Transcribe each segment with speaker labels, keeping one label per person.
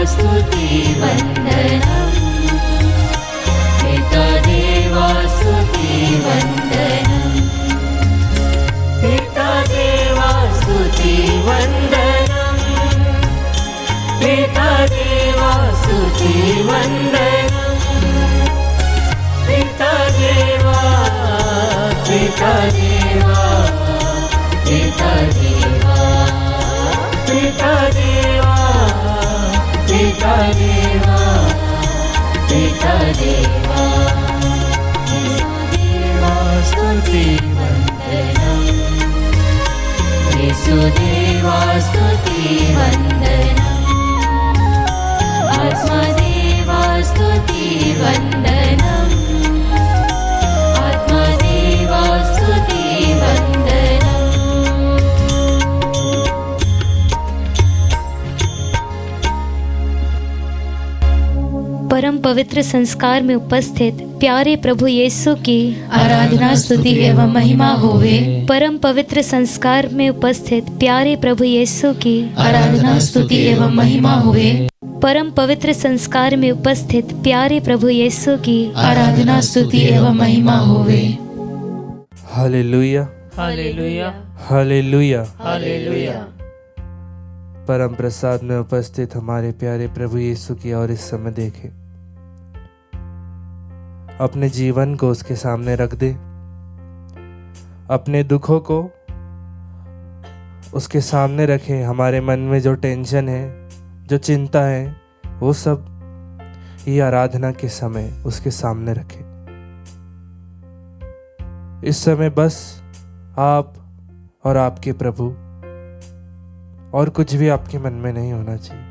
Speaker 1: स्तुति वन्दनम् पिता देवा स्तुति वन्दनम् पिता देवा स्तुति वन्दनम् पिता देवा स्तुति वन्दनम् पिता देवा पिता देवा पिता देवा पिता देवा पिता देवा पिता देवा देवा स्तुति वन्दनम् येशुदेवा स्तुति वन्दनम् आत्मदेवा स्तुति वन्दनम् आत्मदेवा स्तुति वन्दनम्।
Speaker 2: परम पवित्र संस्कार में उपस्थित प्यारे प्रभु यीशु की
Speaker 3: आराधना स्तुति एवं महिमा होवे।
Speaker 2: परम पवित्र संस्कार में उपस्थित प्यारे प्रभु यीशु की
Speaker 3: आराधना स्तुति एवं महिमा होवे।
Speaker 2: परम पवित्र संस्कार में उपस्थित प्यारे प्रभु यीशु की
Speaker 3: आराधना स्तुति एवं महिमा होवे।
Speaker 4: Hallelujah
Speaker 5: hallelujah
Speaker 4: hallelujah.
Speaker 5: हालेलुया।
Speaker 4: परम प्रसाद में उपस्थित हमारे प्यारे प्रभु यीशु की और इस समय देखें, अपने जीवन को उसके सामने रख दे, अपने दुखों को उसके सामने रखें। हमारे मन में जो टेंशन है, जो चिंता है, वो सब ये आराधना के समय उसके सामने रखें। इस समय बस आप और आपके प्रभु, और कुछ भी आपके मन में नहीं होना चाहिए।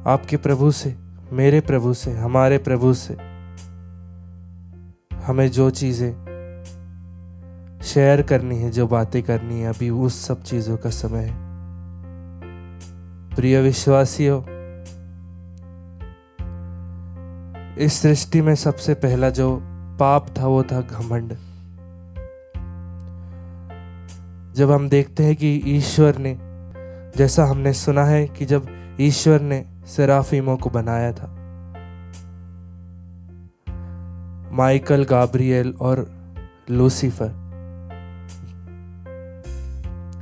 Speaker 4: आपके प्रभु से, मेरे प्रभु से, हमारे प्रभु से हमें जो चीजें शेयर करनी है, जो बातें करनी है, अभी उस सब चीजों का समय है। प्रिय विश्वासियों, इस सृष्टि में सबसे पहला जो पाप था वो था घमंड। जब हम देखते हैं कि ईश्वर ने, जैसा हमने सुना है कि जब ईश्वर ने सेराफिमों को बनाया था, माइकल, गाब्रिएल और लूसीफर,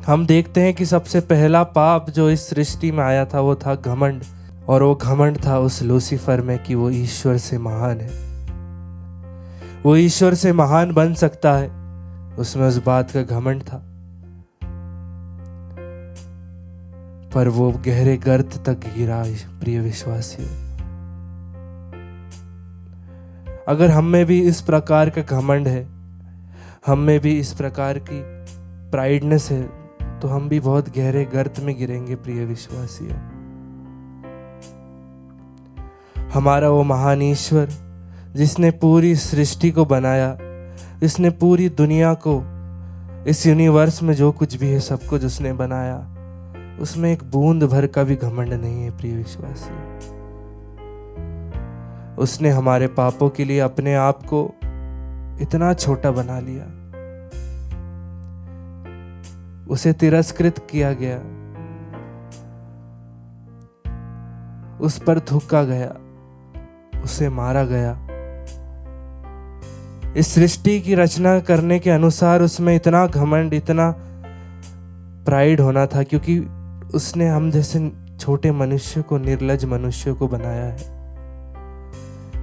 Speaker 4: हम देखते हैं कि सबसे पहला पाप जो इस सृष्टि में आया था वो था घमंड। और वो घमंड था उस लूसीफर में कि वो ईश्वर से महान है, वो ईश्वर से महान बन सकता है। उसमें उस बात का घमंड था, पर वो गहरे गर्त तक गिरा। प्रिय विश्वासियों, अगर हम में भी इस प्रकार का घमंड है, हम में भी इस प्रकार की प्राइडनेस है, तो हम भी बहुत गहरे गर्त में गिरेंगे। प्रिय विश्वासियों, हमारा वो महान ईश्वर जिसने पूरी सृष्टि को बनाया, जिसने पूरी दुनिया को, इस यूनिवर्स में जो कुछ भी है सब कुछ उसने बनाया, उसमें एक बूंद भर का भी घमंड नहीं है। प्रिय विश्वासी, उसने हमारे पापों के लिए अपने आप को इतना छोटा बना लिया, उसे तिरस्कृत किया गया, उस पर थूका गया, उसे मारा गया। इस सृष्टि की रचना करने के अनुसार उसमें इतना घमंड, इतना प्राइड होना था, क्योंकि उसने हम जैसे छोटे मनुष्य को, निर्लज मनुष्य को बनाया है।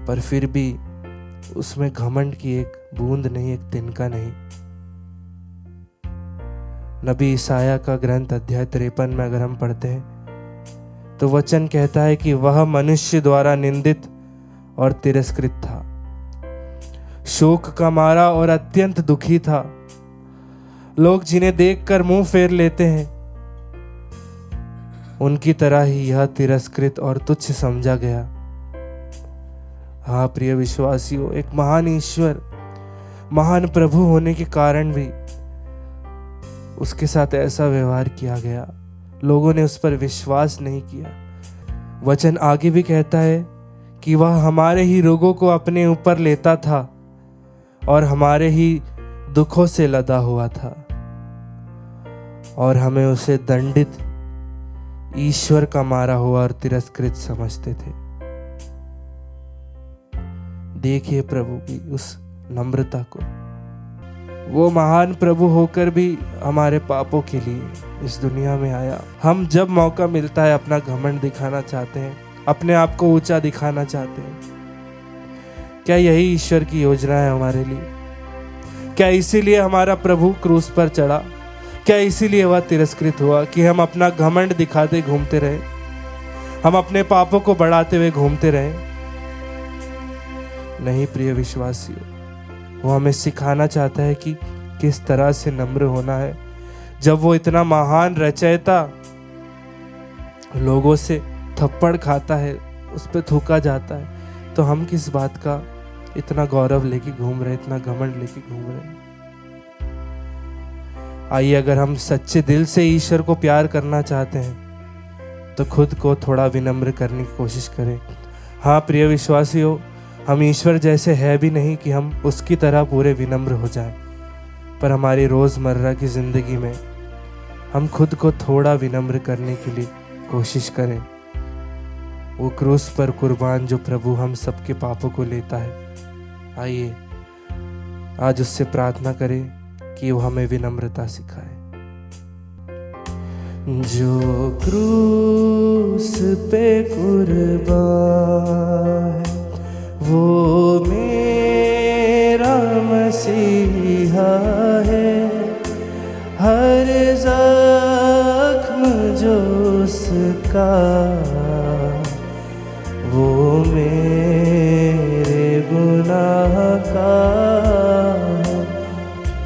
Speaker 4: पर फिर भी उसमें घमंड की एक बूंद नहीं, एक तिनका नहीं। नबी ईसाया का ग्रंथ अध्याय 53 में अगर हम पढ़ते हैं तो वचन कहता है कि वह मनुष्य द्वारा निंदित और तिरस्कृत था, शोक का मारा और अत्यंत दुखी था। लोग जिन्हें देखकर मुंह फेर लेते हैं, उनकी तरह ही यह तिरस्कृत और तुच्छ समझा गया। हाँ प्रिय विश्वासियों, एक महान ईश्वर, महान प्रभु होने के कारण भी उसके साथ ऐसा व्यवहार किया गया। लोगों ने उस पर विश्वास नहीं किया। वचन आगे भी कहता है कि वह हमारे ही रोगों को अपने ऊपर लेता था और हमारे ही दुखों से लदा हुआ था, और हमें उसे दंडित ईश्वर का मारा हुआ और तिरस्कृत समझते थे। देखिए प्रभु की उस नम्रता को। वो महान प्रभु होकर भी हमारे पापों के लिए इस दुनिया में आया। हम जब मौका मिलता है अपना घमंड दिखाना चाहते हैं, अपने आप को ऊंचा दिखाना चाहते हैं। क्या यही ईश्वर की योजना है हमारे लिए? क्या इसीलिए हमारा प्रभु क्रूस पर चढ़ा? क्या इसीलिए वह तिरस्कृत हुआ कि हम अपना घमंड दिखाते घूमते रहे, हम अपने पापों को बढ़ाते हुए घूमते रहे? नहीं प्रिय विश्वासियों, वो हमें सिखाना चाहता है कि किस तरह से नम्र होना है। जब वो इतना महान रचयिता लोगों से थप्पड़ खाता है, उस पर थूका जाता है, तो हम किस बात का इतना गौरव लेके घूम रहे, इतना घमंड लेके घूम रहे? आइए, अगर हम सच्चे दिल से ईश्वर को प्यार करना चाहते हैं तो खुद को थोड़ा विनम्र करने की कोशिश करें। हाँ प्रिय विश्वासियों, हम ईश्वर जैसे है भी नहीं कि हम उसकी तरह पूरे विनम्र हो जाएं, पर हमारी रोज़मर्रा की ज़िंदगी में हम खुद को थोड़ा विनम्र करने के लिए कोशिश करें। वो क्रूस पर कुर्बान जो प्रभु हम सबके पापों को लेता है, आइए आज उससे प्रार्थना करें कि वो हमें विनम्रता सिखाए। जो क्रूस पे कुर्बान है, वो मेरा मसीहा है। हर जख्म जो उसका, वो मेरे गुनाह का,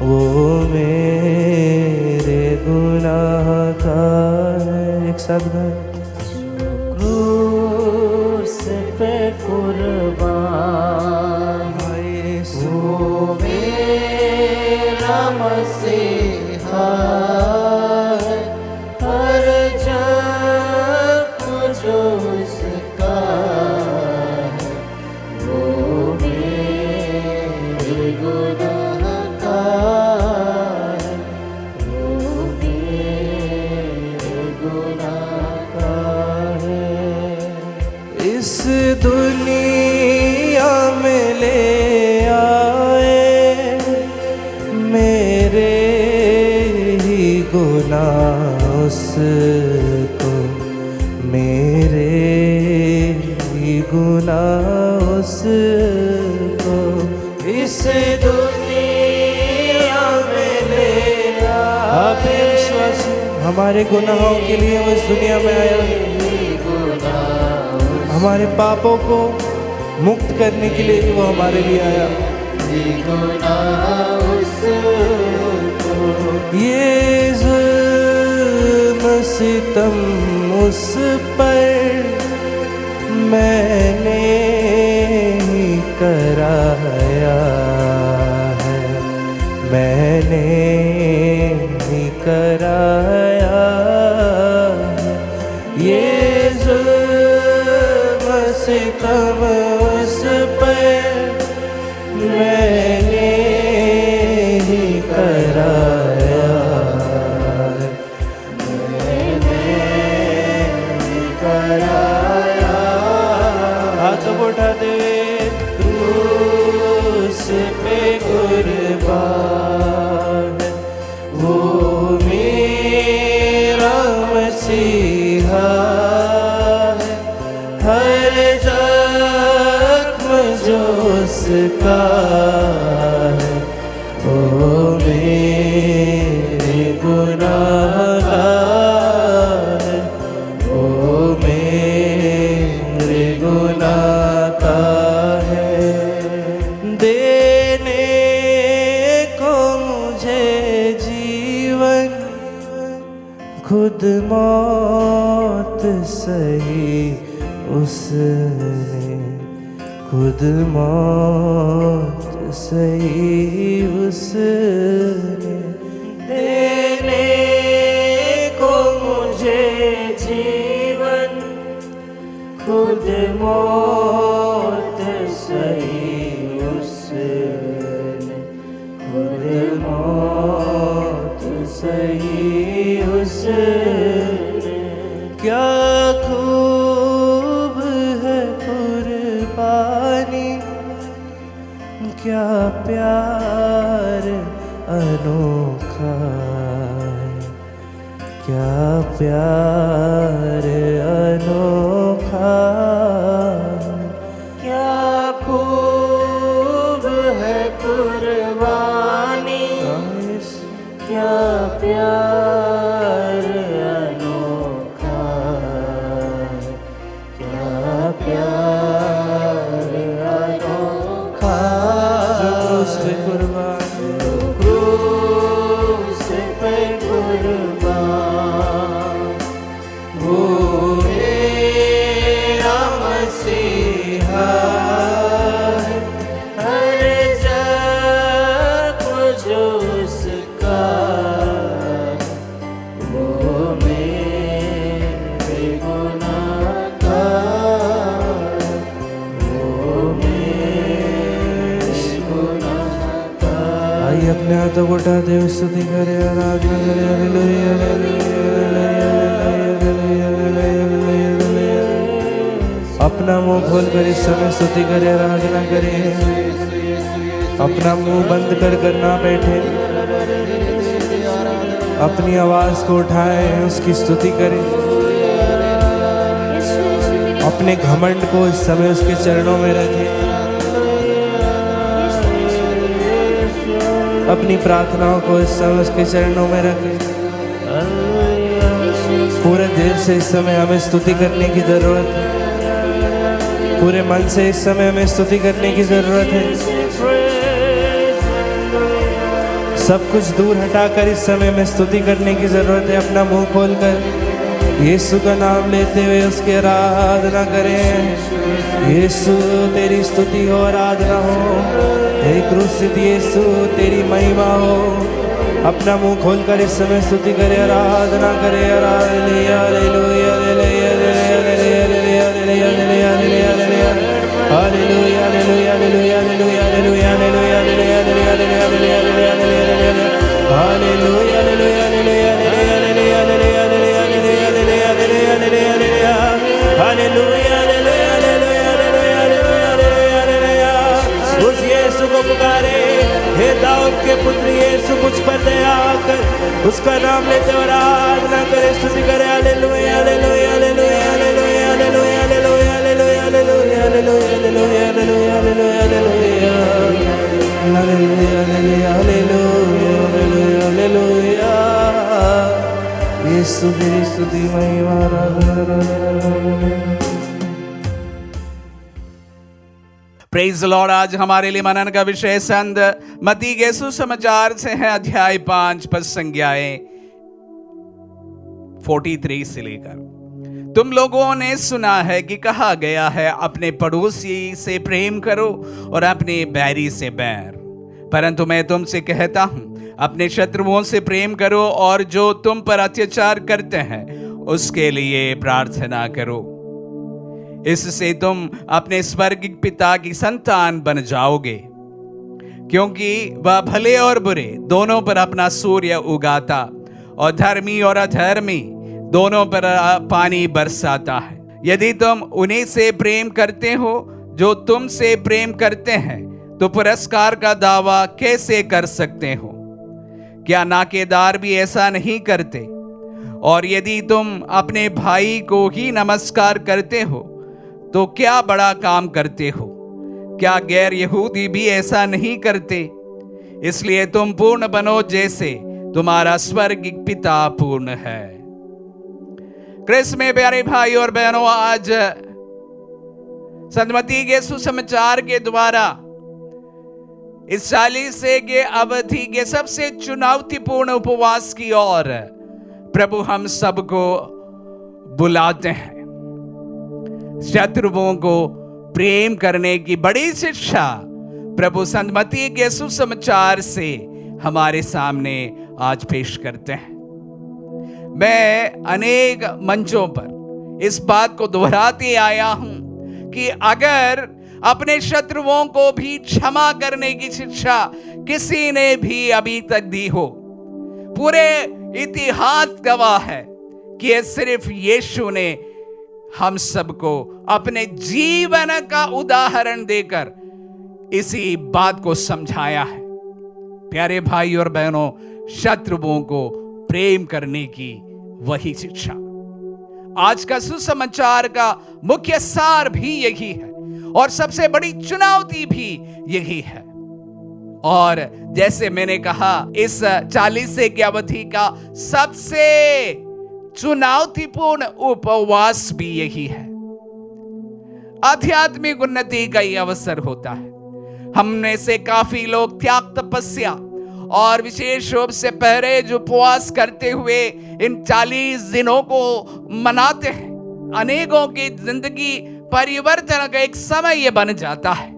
Speaker 4: वो मेरे गुनाह का है। एक साथ गाएं।
Speaker 3: क्रूस पे कुर्बान, वो मेरा मसीहा है। हर जख्म जो उसका, वो मेरे गुनाह का है, वो मेरे गुनाह का है।
Speaker 4: इस दुनिया में ले आए मेरे ही गुनाह उसको, मेरे ही गुनाह उसको। इस दुनिया में ले आए, विश्वासी हमारे गुनाहों के लिए वो इस दुनिया में आया, हमारे पापों को मुक्त करने के लिए वो हमारे लिए आया। ये जुल्म सितम उस पर मैंने ही कराया है, मैंने ही कराया है। ये सितम उस पर मैंने ही कराया, मैंने ही कराया। हाथ उठाते हुए क्रूस पे कुर्बान, वो मेरा मसीहा है। हर जख्म जो उसका है, वो मेरे गुनाह का है, वो मेरे गुनाह का है। देने को मुझे जीवन, खुद मौत सही उसने, खुद मौत सही उसने। देने को मुझे जीवन, खुद मौत सही उसने, खुद मौत सही उसने। क्या प्यार अनोखा है, क्या प्यार अनोखा है,
Speaker 3: क्या खूब है कुर्बानी, क्या प्यार अनोखा है, क्या प्यार अनोखा
Speaker 4: क्रूस पे कुर्बान,
Speaker 3: क्रूस पे कुर्बान वो मेरा मसीहा है, हर जग जो उसका वो मेरे गुनाह का, वो मेरे गुनाह का।
Speaker 4: आइए अपने हाथों को उठा दे, स्तुति करे, आराधना करे। Hallelujah hallelujah. अपना मुंह खोल कर इस समय स्तुति करे, आराधना करे। अपना मुंह बंद कर ना बैठे, अपनी आवाज को उठाए, उसकी स्तुति करें। अपने घमंड को इस समय उसके चरणों में रखें, अपनी प्रार्थनाओं को इस समय उसके चरणों में रखें। पूरे दिल से इस समय हमें स्तुति करने की जरूरत है, पूरे मन से इस समय हमें स्तुति करने की जरूरत है। सब कुछ दूर हटाकर इस समय में स्तुति करने की जरूरत है। अपना मुंह खोलकर यीशु का नाम लेते हुए उसकी आराधना करें। यीशु तेरी स्तुति हो, आराधना हो। हे क्रूसित यीशु तेरी महिमा हो। अपना मुंह खोलकर इस समय स्तुति करे, आराधना करे। Hallelujah hallelujah hallelujah hallelujah hallelujah hallelujah hallelujah hallelujah hallelujah hallelujah hallelujah उस यीशु को पुकारे, हे दाऊद के पुत्र यीशु मुझ पर दया कर। उसका नाम लेते और आराधना करे, स्तुति करे। Hallelujah hallelujah hallelujah hallelujah hallelujah hallelujah hallelujah hallelujah hallelujah hallelujah hallelujah hallelujah hallelujah hallelujah hallelujah. Yeshu तेरी स्तुति महिमा आराधना।
Speaker 5: Praise Lord. आज हमारे लिए मनन का विषय संत मत्ती के सुसमाचार से है, अध्याय 5 पद संज्ञाएं 43 से लेकर। तुम लोगों ने सुना है कि कहा गया है, अपने पड़ोसी से प्रेम करो और अपने बैरी से बैर। परंतु मैं तुमसे कहता हूं, अपने शत्रुओं से प्रेम करो और जो तुम पर अत्याचार करते हैं उसके लिए प्रार्थना करो। इससे तुम अपने स्वर्गिक पिता की संतान बन जाओगे, क्योंकि वह भले और बुरे दोनों पर अपना सूर्य उगाता और धर्मी और अधर्मी दोनों पर पानी बरसाता है। यदि तुम उन्हीं से प्रेम करते हो जो तुमसे प्रेम करते हैं, तो पुरस्कार का दावा कैसे कर सकते हो? क्या नाकेदार भी ऐसा नहीं करते? और यदि तुम अपने भाई को ही नमस्कार करते हो, तो क्या बड़ा काम करते हो? क्या गैर यहूदी भी ऐसा नहीं करते? इसलिए तुम पूर्ण बनो जैसे तुम्हारा स्वर्गिक पिता पूर्ण है। क्रिस्त में प्यारे भाई और बहनों, आज संत मत्ती के सुसमाचार के द्वारा इस 40 के अवधि के सबसे चुनौतीपूर्ण उपवास की ओर प्रभु हम सबको बुलाते हैं। शत्रुओं को प्रेम करने की बड़ी शिक्षा प्रभु संत मत्ती के सुसमाचार से हमारे सामने आज पेश करते हैं। मैं अनेक मंचों पर इस बात को दोहराते आया हूं कि अगर अपने शत्रुओं को भी क्षमा करने की शिक्षा किसी ने भी अभी तक दी हो, पूरे इतिहास गवाह है कि ये सिर्फ यीशु ने हम सबको अपने जीवन का उदाहरण देकर इसी बात को समझाया है। प्यारे भाई और बहनों, शत्रुओं को प्रेम करने की वही शिक्षा। आज का सुसमाचार का मुख्य सार भी यही है और सबसे बड़ी चुनौती भी यही है। और जैसे मैंने कहा, इस 40 की अवधि का सबसे चुनौतीपूर्ण उपवास भी यही है। आध्यात्मिक उन्नति का ये अवसर होता है। हम में से काफी लोग त्याग तपस्या और विशेष रूप से पहरेज उपवास करते हुए इन 40 दिनों को मनाते हैं। अनेकों की जिंदगी परिवर्तन का एक समय ये बन जाता है।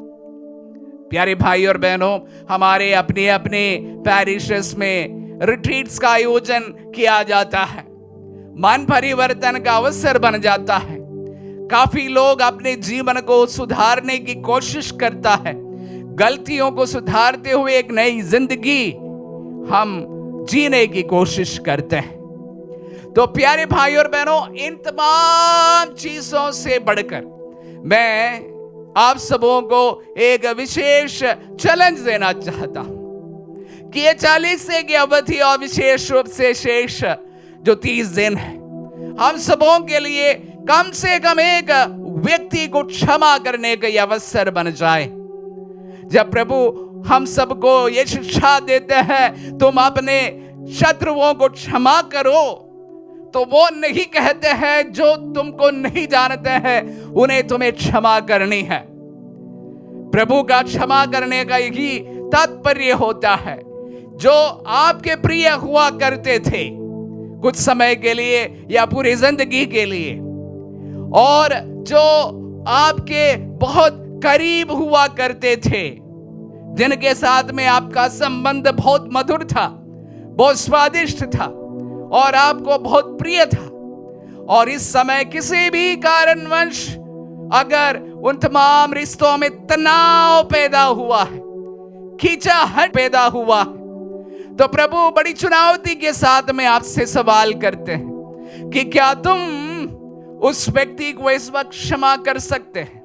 Speaker 5: प्यारे भाई और बहनों, हमारे अपने अपने पैरिशेस में रिट्रीट्स का आयोजन किया जाता है। मन परिवर्तन का अवसर बन जाता है। काफी लोग अपने जीवन को सुधारने की कोशिश करता है। गलतियों को सुधारते हुए एक नई जिंदगी हम जीने की कोशिश करते हैं। तो प्यारे भाई और बहनों, इन तमाम चीजों से बढ़कर मैं आप सबों को एक विशेष चैलेंज देना चाहता हूं कि ये 40 की अवधि और विशेष रूप से शेष जो 30 दिन है, हम सबों के लिए कम से कम एक व्यक्ति को क्षमा करने का अवसर बन जाए। जब प्रभु हम सबको ये शिक्षा देते हैं, तुम अपने शत्रुओं को क्षमा करो, तो वो नहीं कहते हैं जो तुमको नहीं जानते हैं उन्हें तुम्हें क्षमा करनी है। प्रभु का क्षमा करने का यही तात्पर्य होता है। जो आपके प्रिय हुआ करते थे कुछ समय के लिए या पूरी जिंदगी के लिए, और जो आपके बहुत करीब हुआ करते थे, जिनके साथ में आपका संबंध बहुत मधुर था, बहुत स्वादिष्ट था और आपको बहुत प्रिय था, और इस समय किसी भी कारणवश अगर उन तमाम रिश्तों में तनाव पैदा हुआ है, खींचाहट पैदा हुआ है, तो प्रभु बड़ी चुनौती के साथ में आपसे सवाल करते हैं कि क्या तुम उस व्यक्ति को इस वक्त क्षमा कर सकते हैं।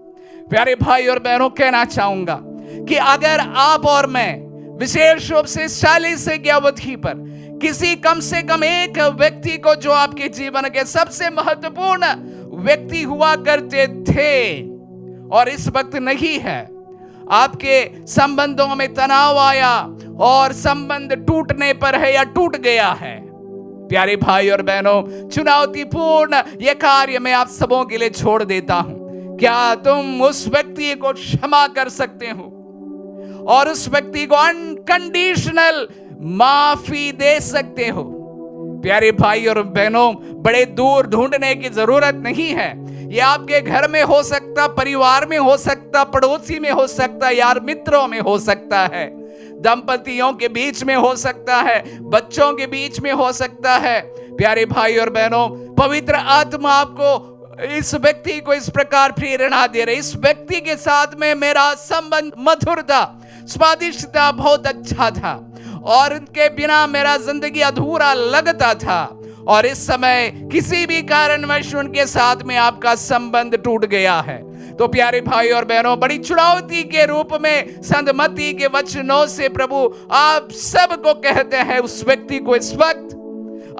Speaker 5: प्यारे भाई और बहनों, कहना चाहूंगा कि अगर आप और मैं विशेष रूप से 40 की अवधि पर किसी कम से कम एक व्यक्ति को, जो आपके जीवन के सबसे महत्वपूर्ण व्यक्ति हुआ करते थे और इस वक्त नहीं है, आपके संबंधों में तनाव आया और संबंध टूटने पर है या टूट गया है, प्यारे भाई और बहनों, चुनौतीपूर्ण यह कार्य मैं आप सबों के लिए छोड़ देता हूं। क्या तुम उस व्यक्ति को क्षमा कर सकते हो और उस व्यक्ति को अनकंडीशनल माफी दे सकते हो? प्यारे भाई और बहनों, बड़े दूर ढूंढने की जरूरत नहीं है। ये आपके घर में हो सकता, परिवार में हो सकता, पड़ोसी में हो सकता, यार मित्रों में हो सकता है, दंपतियों के बीच में हो सकता है, बच्चों के बीच में हो सकता है। प्यारे भाई और बहनों, पवित्र आत्मा आपको इस व्यक्ति को इस प्रकार प्रेरणा दे रहे, इस व्यक्ति के साथ में मेरा संबंध मधुर था, स्वादिष्ट था, बहुत अच्छा था, और उनके बिना मेरा जिंदगी अधूरा लगता था, और इस समय किसी भी कारणवश उनके साथ में आपका संबंध टूट गया है। तो प्यारे भाई और बहनों, बड़ी चुनौती के रूप में संत मत्ती के वचनों से प्रभु आप सबको कहते हैं उस व्यक्ति को इस वक्त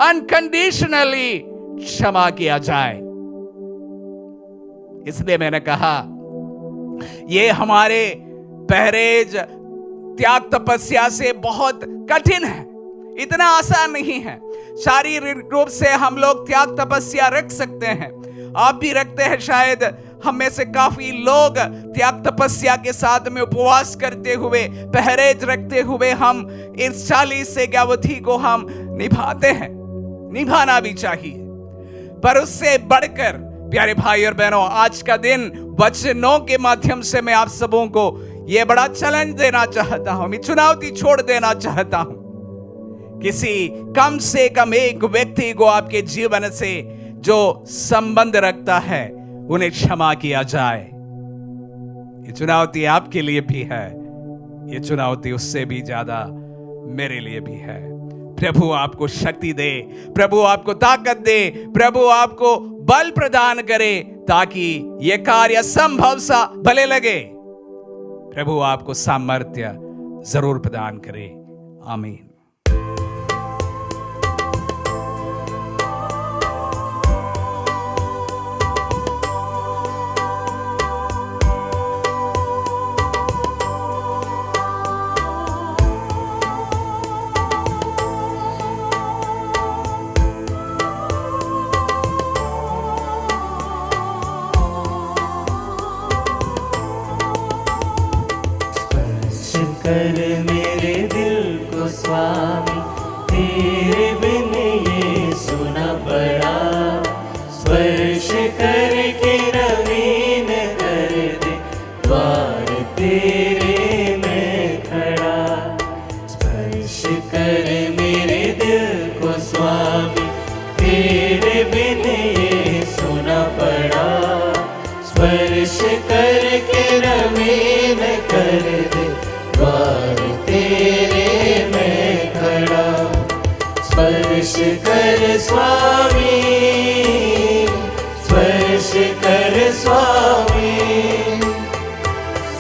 Speaker 5: अनकंडीशनली क्षमा किया जाए। इसलिए मैंने कहा ये हमारे पहरेज त्याग तपस्या से बहुत कठिन है, इतना आसान नहीं है। शारीरिक रूप से हम लोग त्याग तपस्या रख सकते हैं, आप भी रखते हैं, शायद हम में से काफी लोग त्याग तपस्या के साथ में उपवास करते हुए, पहरेज रखते हुए हम इस 40 की अवधि को हम निभाते हैं, निभाना भी चाहिए। पर उससे बढ़कर प्यारे भाई और बहनों, आज का दिन वचनों के माध्यम से मैं आप सबों को यह बड़ा चैलेंज देना चाहता हूं, मैं चुनौती छोड़ देना चाहता हूं। किसी कम से कम एक व्यक्ति को आपके जीवन से जो संबंध रखता है उन्हें क्षमा किया जाए। ये चुनौती आपके लिए भी है, ये चुनौती उससे भी ज्यादा मेरे लिए भी है। प्रभु आपको शक्ति दे, प्रभु आपको ताकत दे, प्रभु आपको बल प्रदान करे ताकि यह कार्य संभव सा भले लगे। प्रभु आपको सामर्थ्य जरूर प्रदान करे। आमीन।
Speaker 3: कर मेरे दिल को स्वामी, तेरे बिन ये सुना पड़ा। स्पर्श करके नवीन कर दे, द्वार तेरे में खड़ा। स्पर्श कर मेरे दिल को स्वामी, तेरे बिन ये सुना पड़ा। स्पर्श करके नवीन कर दे, द्वार तेरे में खड़ा। स्पर्श कर स्वामी, स्पर्श कर स्वामी,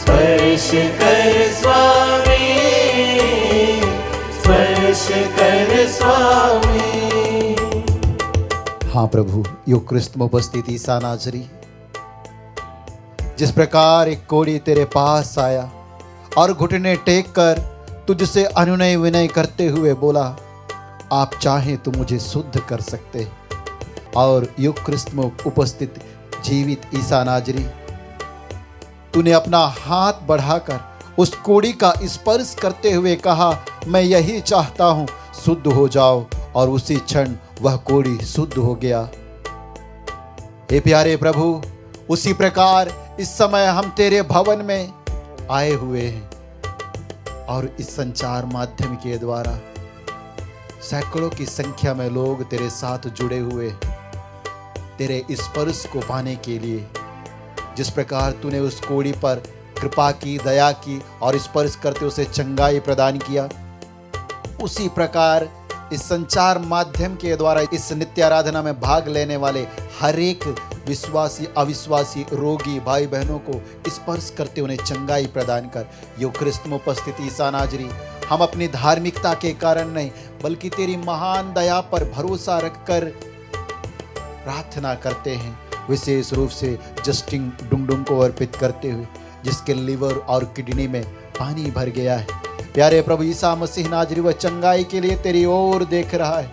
Speaker 3: स्पर्श कर स्वामी, स्पर्श कर स्वामी।
Speaker 6: हाँ प्रभु, युक्रिस्त में उपस्थित ईसा नाजरी, जिस प्रकार एक कोढ़ी तेरे पास आया और घुटने टेक कर तुझसे अनुनय विनय करते हुए बोला, आप चाहें तो मुझे शुद्ध कर सकते। और युक्रिस्त में उपस्थित जीवित ईसा नाजरी, तूने अपना हाथ बढ़ाकर उस कोढ़ी का स्पर्श करते हुए कहा, मैं यही चाहता हूं, शुद्ध हो जाओ। और उसी क्षण वह कोढ़ी शुद्ध हो गया। हे प्यारे प्रभु, उसी प्रकार इस समय हम तेरे भवन में आए हुए हैं और इस संचार माध्यम के द्वारा सैकड़ों की संख्या में लोग तेरे साथ जुड़े हुए तेरे स्पर्श को पाने के लिए। जिस प्रकार तूने उस कोढ़ी पर कृपा की, दया की और स्पर्श करते उसे चंगाई प्रदान किया, उसी प्रकार इस संचार माध्यम के द्वारा इस नित्य आराधना में भाग लेने वाले हर एक विश्वासी अविश्वासी रोगी भाई बहनों को स्पर्श करते उन्हें चंगाई प्रदान कर। युक्रिस्त में उपस्थित ईसा नाजरी, हम अपनी धार्मिकता के कारण नहीं बल्कि तेरी महान दया पर भरोसा रखकर प्रार्थना करते हैं, विशेष रूप से जस्टिन डुंगडुंग को अर्पित करते हुए, जिसके लिवर और किडनी में पानी भर गया है। प्यारे प्रभु ईसा मसीह नाजरी, वह चंगाई के लिए तेरी ओर देख रहा है,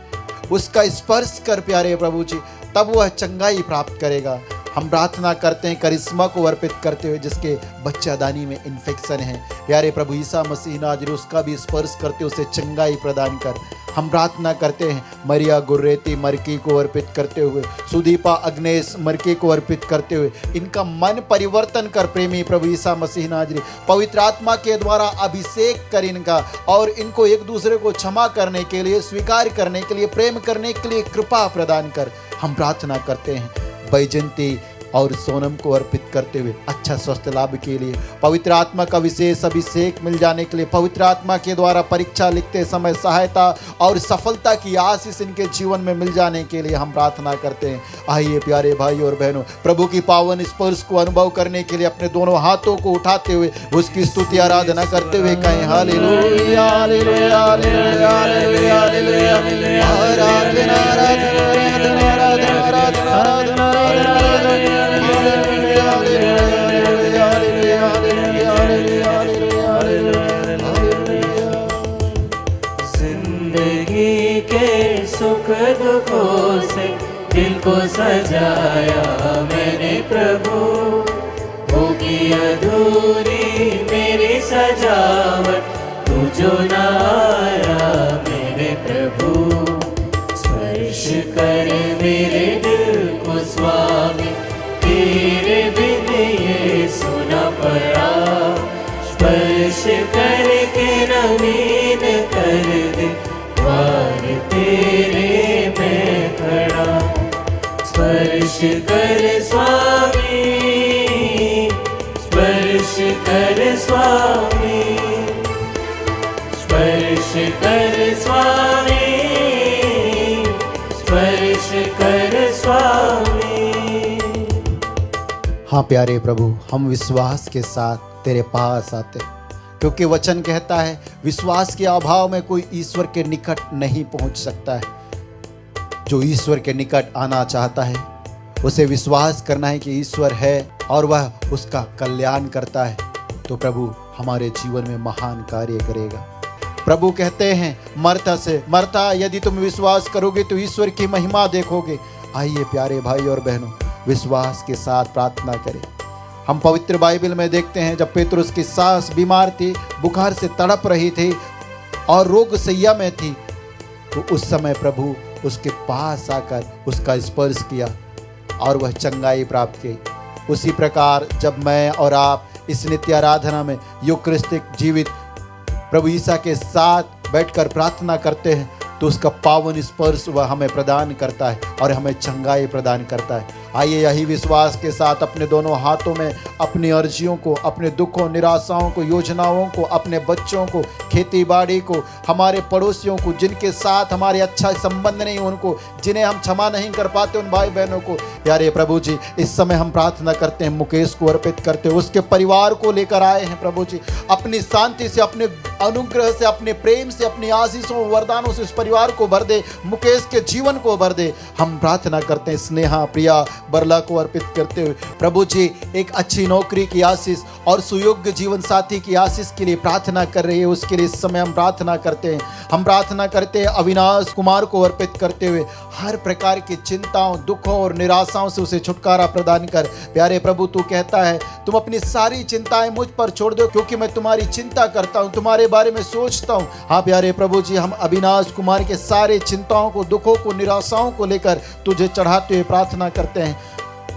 Speaker 6: उसका स्पर्श कर प्यारे प्रभु जी, तब वह चंगाई प्राप्त करेगा। हम प्रार्थना करते हैं करिश्मा को अर्पित करते हुए, जिसके बच्चादानी में इन्फेक्शन है। प्यारे प्रभु ईसा मसीह नाजरी, उसका भी स्पर्श करते उसे चंगाई प्रदान कर। हम प्रार्थना करते हैं मरिया गुर्रेती मरकी को अर्पित करते हुए, सुदीपा अग्नेश मरकी को अर्पित करते हुए, इनका मन परिवर्तन कर प्रेमी प्रभु ईसा मसीह नाजरी, पवित्र आत्मा के द्वारा अभिषेक कर इनका, और इनको एक दूसरे को क्षमा करने के लिए, स्वीकार करने के लिए, प्रेम करने के लिए कृपा प्रदान कर। हम प्रार्थना करते हैं बैजंती और सोनम को अर्पित करते हुए अच्छा स्वास्थ्य लाभ के लिए, पवित्र आत्मा का विशेष अभिषेक मिल जाने के लिए, पवित्र आत्मा के द्वारा परीक्षा लिखते समय सहायता और सफलता की आशीष इनके जीवन में मिल जाने के लिए हम प्रार्थना करते हैं। आइए प्यारे भाई और बहनों, प्रभु की पावन स्पर्श को अनुभव करने के लिए अपने दोनों हाथों को उठाते हुए उसकी स्तुति आराधना करते हुए कहें hallelujah hallelujah hallelujah hallelujah hallelujah. आराधना आराधना आराधना आराधना आराधना
Speaker 3: जिंदगी के सुख दुखों से दिल को सजाया मैंने प्रभु, होगी अधूरी मेरी सजावट तू जो ना आया मेरे प्रभु। स्पर्श कर मेरे दिल को स्वामी, तेरे बिन ये सुना पड़ा। स्पर्श करके नवीन कर दे, द्वार तेरे में खड़ा। स्पर्श कर स्वामी, स्पर्श कर स्वामी, स्पर्श कर स्वामी, स्पर्श कर स्वामी।
Speaker 6: हाँ प्यारे प्रभु, हम विश्वास के साथ तेरे पास आते हैं, क्योंकि वचन कहता है विश्वास के अभाव में कोई ईश्वर के निकट नहीं पहुंच सकता है। जो ईश्वर के निकट आना चाहता है उसे विश्वास करना है कि ईश्वर है और वह उसका कल्याण करता है, तो प्रभु हमारे जीवन में महान कार्य करेगा। प्रभु कहते हैं मरता से, मरता यदि तुम विश्वास करोगे तो ईश्वर की महिमा देखोगे। आइए प्यारे भाई और बहनों, विश्वास के साथ प्रार्थना करें। हम पवित्र बाइबल में देखते हैं जब पेतरुस की सास बीमार थी, बुखार से तड़प रही थी और रोग सैया में थी, तो उस समय प्रभु उसके पास आकर उसका स्पर्श किया और वह चंगाई प्राप्त की। उसी प्रकार जब मैं और आप इस नित्य आराधना में यूकरिस्तिक जीवित प्रभु ईसा के साथ बैठकर प्रार्थना करते हैं, तो उसका पावन स्पर्श वह हमें प्रदान करता है और हमें चंगाई प्रदान करता है। आइए यही विश्वास के साथ अपने दोनों हाथों में अपनी अर्जियों को, अपने दुखों, निराशाओं को, योजनाओं को, अपने बच्चों को, खेती बाड़ी को, हमारे पड़ोसियों को, जिनके साथ हमारे अच्छा संबंध नहीं, उनको, जिन्हें हम क्षमा नहीं कर पाते, उन भाई बहनों को प्यारे प्रभु जी इस समय हम प्रार्थना करते हैं, मुकेश को अर्पित करते हैं, उसके परिवार को लेकर आए हैं प्रभु जी। अपनी शांति से, अपने अनुग्रह से, अपने प्रेम से, अपनी आशीषों वरदानों से इस परिवार को भर दे, मुकेश के जीवन को भर दे। हम प्रार्थना करते हैं स्नेहा प्रिया बरला को अर्पित करते हुए प्रभु जी एक अच्छी नौकरी की आशीष और सुयोग्य जीवन साथी की आशीष के लिए प्रार्थना कर रही है, उसके लिए इस समय हम प्रार्थना करते हैं। हम प्रार्थना करते हैं अविनाश कुमार को अर्पित करते हुए हर प्रकार की चिंताओं, दुखों और निराशाओं से उसे छुटकारा प्रदान कर। प्यारे प्रभु तू कहता है तुम अपनी सारी चिंताएं मुझ पर छोड़ दो, क्योंकि मैं तुम्हारी चिंता करता हूं, तुम्हारे बारे में सोचता हूं। हाँ प्यारे प्रभु जी, हम अविनाश कुमार के सारे चिंताओं को, दुखों को, निराशाओं को लेकर तुझे चढ़ाते हुए प्रार्थना करते हैं।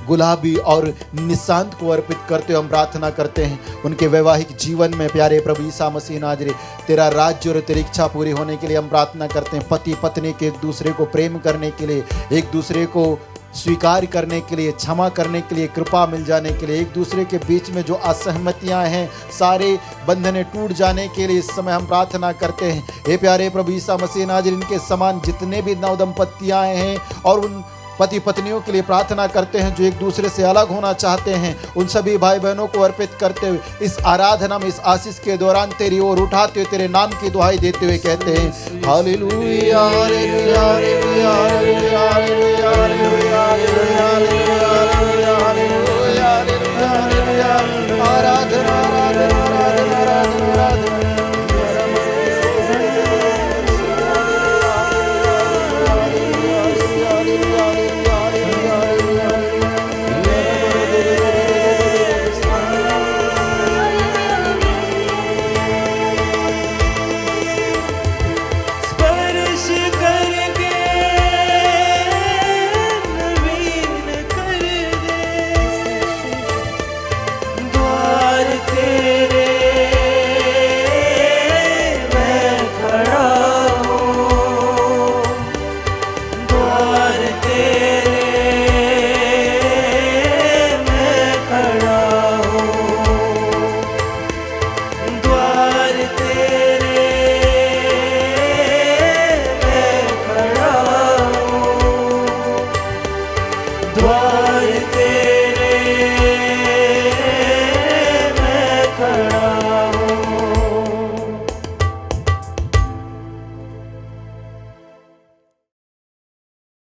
Speaker 6: गुलाबी और निशांत को अर्पित करते हुए हम प्रार्थना करते हैं उनके वैवाहिक जीवन में प्यारे प्रभु ईसा मसीह नाजरी तेरा राज्य और तेरी इच्छा पूरी होने के लिए हम प्रार्थना करते हैं। पति पत्नी के एक दूसरे को प्रेम करने के लिए, एक दूसरे को स्वीकार करने के लिए, क्षमा करने के लिए, कृपा मिल जाने के लिए, एक दूसरे के बीच में जो असहमतियां हैं सारे बंधने टूट जाने के लिए इस समय हम प्रार्थना करते हैं। हे प्यारे प्रभु ईसा मसीह नाजरी इनके समान जितने भी नवदंपतियां हैं और उन पति पत्नियों के लिए प्रार्थना करते हैं जो एक दूसरे से अलग होना चाहते हैं, उन सभी भाई बहनों को अर्पित करते हुए इस आराधना में, इस आशीष के दौरान तेरी ओर उठाते हुए तेरे नाम की दुहाई देते हुए कहते हैं हालेलुया हालेलुया हालेलुया हालेलुया